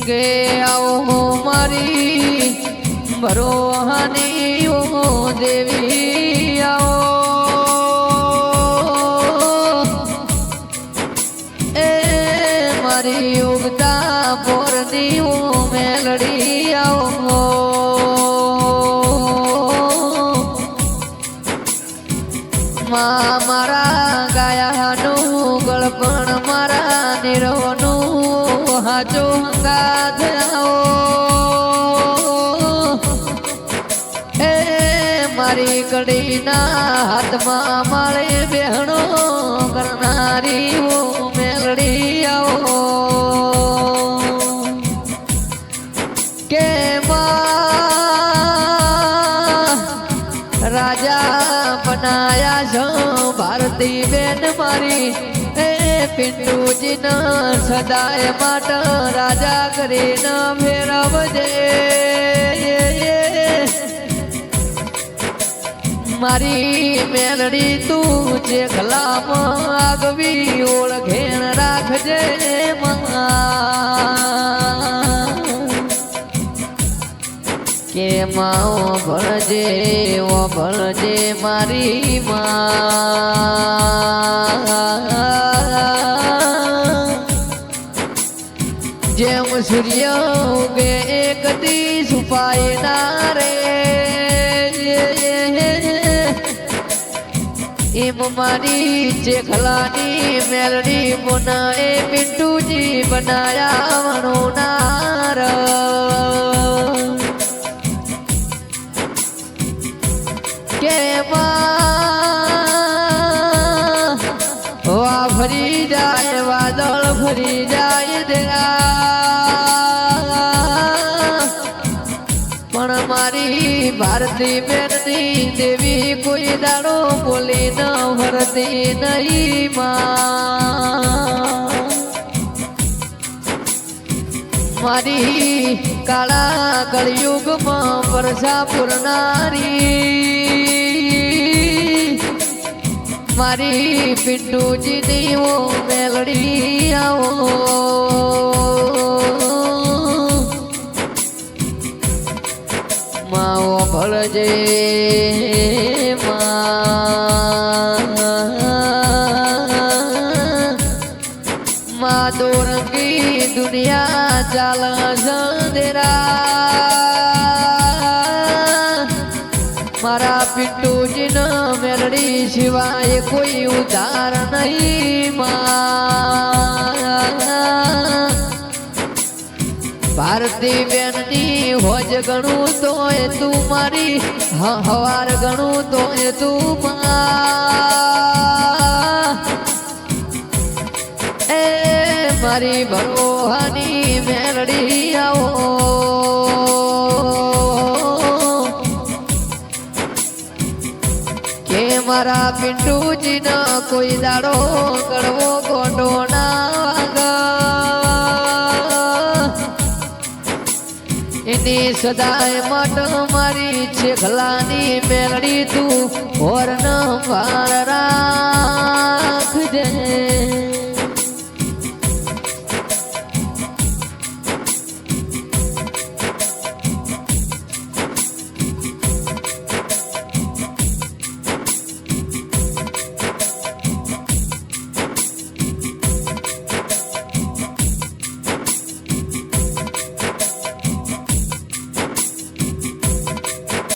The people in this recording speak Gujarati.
કે આવો મારી ભરોહાની ઓ દેવી આવો એ મારી ઉગતા પોરની ઓ મેલડી આવો મારા ગાયાનું ગળપણ મારા નિરવનું હાચો હંગાથ એ મારી કડીના હાથમાં માળે બહેણો કરનારી મેલડી આવો કે રાજા બનાયા છો ભારતી બેન મારી એ પિંડુજી ન સદાય માટે રાજા કરીને ફેરવજે મારી મેલડી તું જે ખલામાં આગવી ઓળખેણ રાખજે કે માં ઓ ભળજે મારી માં જેમ સૂર્ય ઉગે એક દી છુપાય ના રે એમ મારી ચેખલાની મેલડી મોના એ પિંટુજી બનાયા વણો નાર કે વા ફરી જાય વાદળ ફરી જાય પણ મારી ભારતી બેનની દેવી કોઈ દાડો બોલી ન ભરતી નહીં મારી કાળા કળયુગમાં વર્ષા પૂરનારી મારી પિંટુજીની ઓ મેલડી આવો માઓ ભળજે મા દોરંગી દુનિયા ચાલ સંદેરા મારા પિંટુજી ન મેલડી સિવાય કોઈ ઉધાર નહીં ભારતી બેનની હોજ ગણું તોય તું મારી હવાર ગણું તોય તું એ મારી ભરોહાની મેલડી આવો કે મારા પિંટુજી ન કોઈ દાડો કડવો ગોટો ના એની સદાય માટે મારી ચેખલાની મેલડી તું હોર ન ભાર રાખજે